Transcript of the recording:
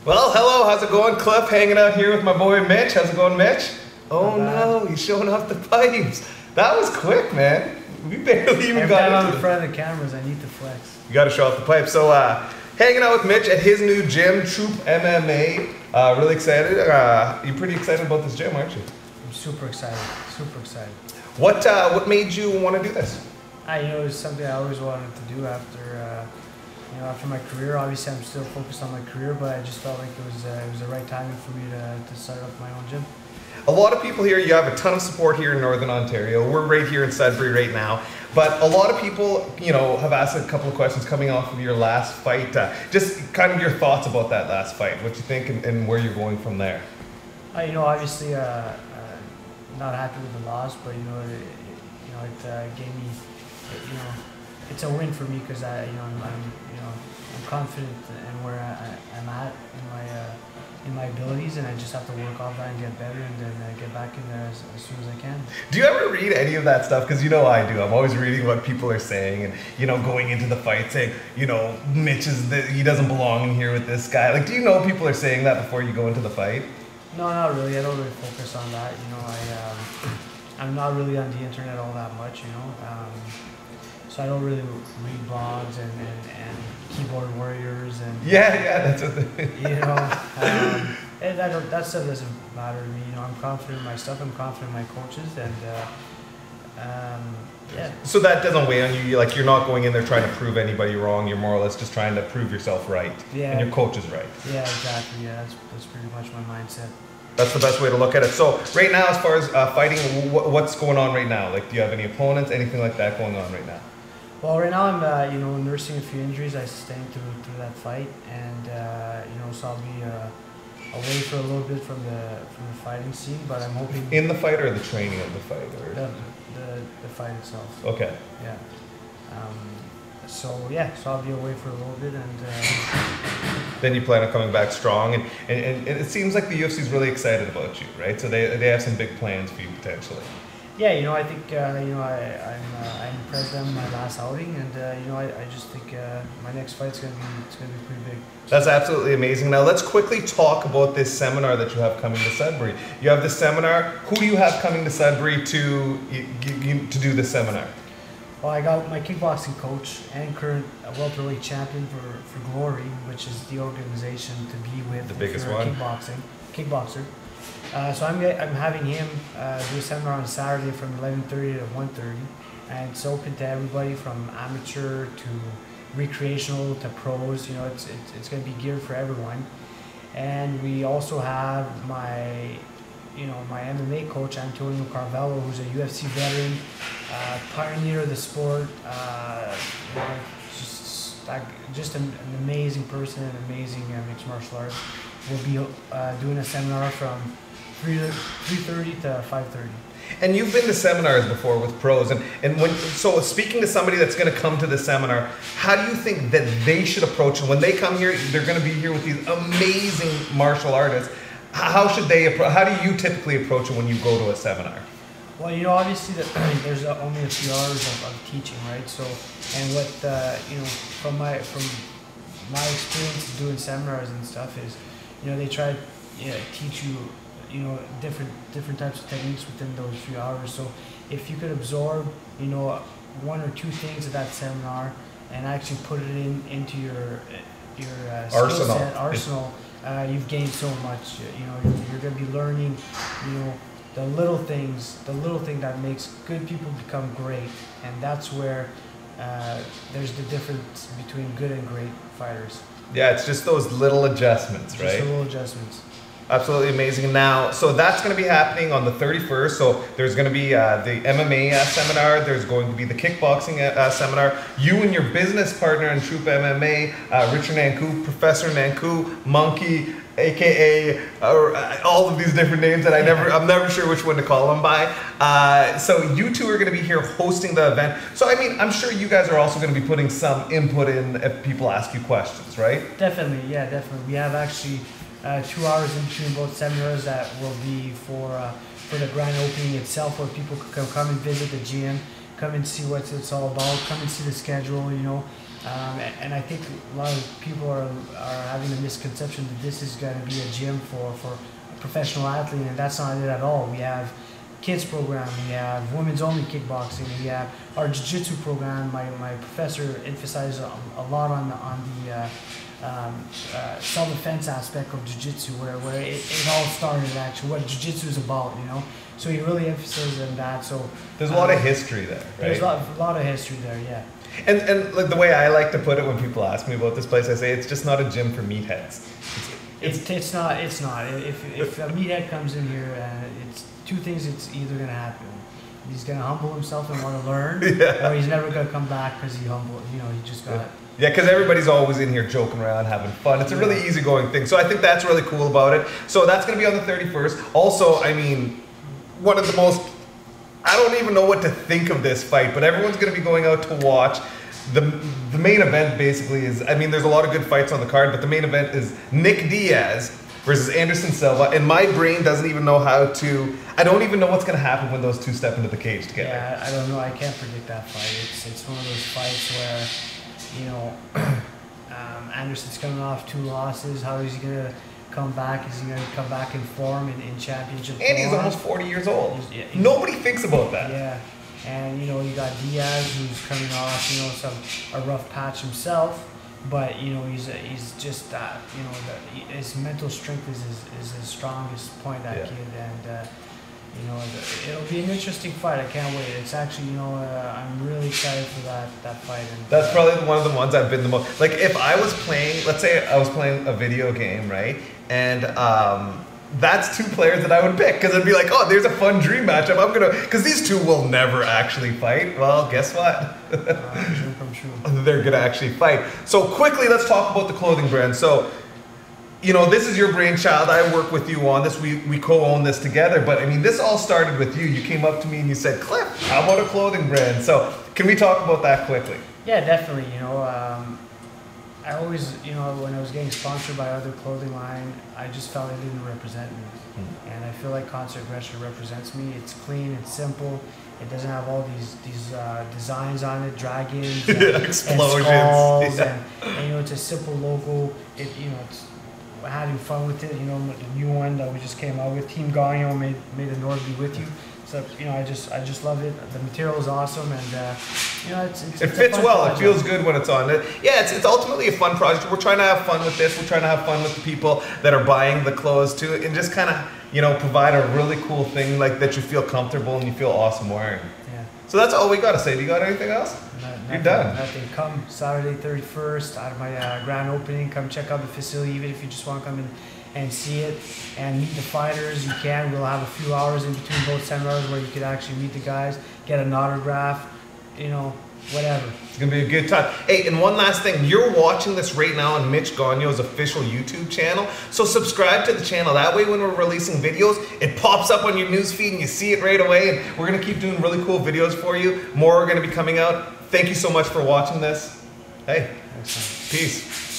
Well, hello, how's it going? Cliff hanging out here with my boy Mitch. How's it going, Mitch? Oh no, he's showing off the pipes. That was quick, man. We barely even got into I'm in front of the cameras, I need to flex. You gotta show off the pipes. So, hanging out with Mitch at his new gym, Troop MMA. Really excited. You're pretty excited about this gym, aren't you? I'm super excited, super excited. What made you want to do this? It was something I always wanted to do after my career. Obviously, I'm still focused on my career, but I just felt like it was the right timing for me to start up my own gym. A lot of people here, you have a ton of support here in Northern Ontario. We're right here in Sudbury right now. But a lot of people, have asked a couple of questions coming off of your last fight. Just kind of your thoughts about that last fight, what you think and where you're going from there. Obviously, not happy with the loss, but it gave me, it's a win for me because I'm confident in where I'm at in my abilities, and I just have to work off that and get better, and then get back in there as soon as I can. Do you ever read any of that stuff? Because I do. I'm always reading what people are saying, and going into the fight saying, Mitch he doesn't belong in here with this guy. Like, do you know people are saying that before you go into the fight? No, not really. I don't really focus on that. I'm not really on the internet all that much. So I don't really read blogs and keyboard warriors and that's what that stuff doesn't matter to me. I'm confident in my stuff. I'm confident in my coaches, and So that doesn't weigh on you. Like, you're not going in there trying to prove anybody wrong. You're more or less just trying to prove yourself right. Yeah. And your coach is right. Yeah, exactly. Yeah, that's pretty much my mindset. That's the best way to look at it. So right now, as far as fighting, what's going on right now? Like, do you have any opponents, anything like that going on right now? Well, right now I'm nursing a few injuries I sustained through that fight, and so I'll be away for a little bit from the fighting scene. But I'm hoping in the fight or the training of the fight, or the fight itself. Okay. Yeah. So I'll be away for a little bit, and then you plan on coming back strong, and it seems like the UFC is really excied about you, right? So they have some big plans for you potentially. Yeah, I think I impressed them in my last outing, and I just think my next fight's gonna be pretty big. That's absolutely amazing. Now let's quickly talk about this seminar that you have coming to Sudbury. You have this seminar. Who do you have coming to Sudbury to do this seminar? Well, I got my kickboxing coach and current welterweight champion for Glory, which is the organization to be with. The biggest one. Kickboxer. So I'm having him do a seminar on Saturday from 11:30 to 1:30, and it's open to everybody from amateur to recreational to pros. It's going to be geared for everyone. And we also have my MMA coach Antonio Carvello, who's a UFC veteran, pioneer of the sport. Just an amazing person, an amazing mixed martial arts. We'll be doing a seminar from 3:30 to 5:30. And you've been to seminars before with pros, so speaking to somebody that's going to come to the seminar, how do you think that they should approach it? When they come here, they're going to be here with these amazing martial artists. How do you typically approach it when you go to a seminar? Well, obviously there's only a few hours of teaching, right? So, and what from my experience doing seminars and stuff is, they try to teach you, different types of techniques within those few hours. So if you could absorb, one or two things at that seminar and actually put it into your arsenal, you've gained so much. You're going to be learning, the little thing that makes good people become great, and that's where there's the difference between good and great fighters. Yeah, it's just those little adjustments, right? Just the little adjustments. Absolutely amazing. Now, so that's going to be happening on the 31st. So there's going to be the MMA seminar. There's going to be the kickboxing seminar. You and your business partner in Troop MMA, Richard Nanku, Professor Nanku, Monkey, AKA all of these different names that I'm never sure which one to call them by. So you two are going to be here hosting the event. So I'm sure you guys are also going to be putting some input in if people ask you questions, right? Definitely, yeah, definitely. We have actually 2 hours in between both seminars that will be for the grand opening itself, where people can come and visit the gym, come and see what it's all about, come and see the schedule, And I think a lot of people are having a misconception that this is going to be a gym for a professional athlete, and that's not it at all. We have kids program, we have women's only kickboxing, we have our jiu-jitsu program. My professor emphasizes a lot on the self-defense aspect of jiu-jitsu, where it all started actually, what jiu-jitsu is about, you know. So he really emphasizes on that. So there's a lot of history there, right? There's a lot of history there, yeah. And like the way I like to put it when people ask me about this place, I say it's just not a gym for meatheads. It's not. If a meathead comes in here, it's two things. It's either gonna happen. He's gonna humble himself and want to learn, or he's never gonna come back because he just got. Yeah, because everybody's always in here joking around, having fun. It's a really easygoing thing. So I think that's really cool about it. So that's going to be on the 31st. Also, I mean, one of the most, I don't even know what to think of this fight, but everyone's going to be going out to watch. The main event basically is, I mean, there's a lot of good fights on the card, but the main event is Nick Diaz versus Anderson Silva. And my brain doesn't even know I don't even know what's going to happen when those two step into the cage together. Yeah, I don't know. I can't predict that fight. It's one of those fights where, Anderson's coming off 2 losses. How is he going to come back? Is he going to come back in form in championship And he's almost 40 years old. Nobody thinks about that. Yeah. And, you got Diaz, who's coming off, a rough patch himself. But, he's just that, his mental strength is his strongest point, that kid. And, it'll be an interesting fight. I can't wait. It's actually, I'm really excited for that fight. And that's probably one of the ones I've been the most, like if I was playing, let's say I was playing a video game, right? And that's 2 players that I would pick, because I'd be like, oh, there's a fun dream matchup. Because these 2 will never actually fight. Well, guess what? They're going to actually fight. So quickly, let's talk about the clothing brand. So, this is your brainchild. I work with you on this. We co-own this together. But I mean, this all started with you. You came up to me and you said, Cliff, how about a clothing brand? So can we talk about that quickly? Yeah, definitely. I always, when I was getting sponsored by other clothing line, I just felt it didn't represent me. And I feel like Concert Aggression represents me. It's clean, it's simple. It doesn't have all these designs on it, dragons, and, explosions, and skulls, and it's a simple logo. It's having fun with it. The new one that we just came out with, Team Gagnon made the North be with you. So I just love it. The material is awesome, and it fits well. Project. It feels good when it's on. It's ultimately a fun project. We're trying to have fun with this. We're trying to have fun with the people that are buying the clothes too, and just kind of provide a really cool thing like that you feel comfortable and you feel awesome wearing. Yeah. So that's all we got to say. Do you got anything else? You're done. Nothing. Come Saturday 31st at my grand opening. Come check out the facility, even if you just want to come in and see it and meet the fighters. You can. We'll have a few hours in between both seminars where you could actually meet the guys, get an autograph, whatever. It's going to be a good time. Hey, and one last thing. You're watching this right now on Mitch Gagnon's official YouTube channel. So subscribe to the channel. That way when we're releasing videos, it pops up on your news feed and you see it right away. And we're going to keep doing really cool videos for you. More are going to be coming out. Thank you so much for watching this. Hey, excellent. Peace.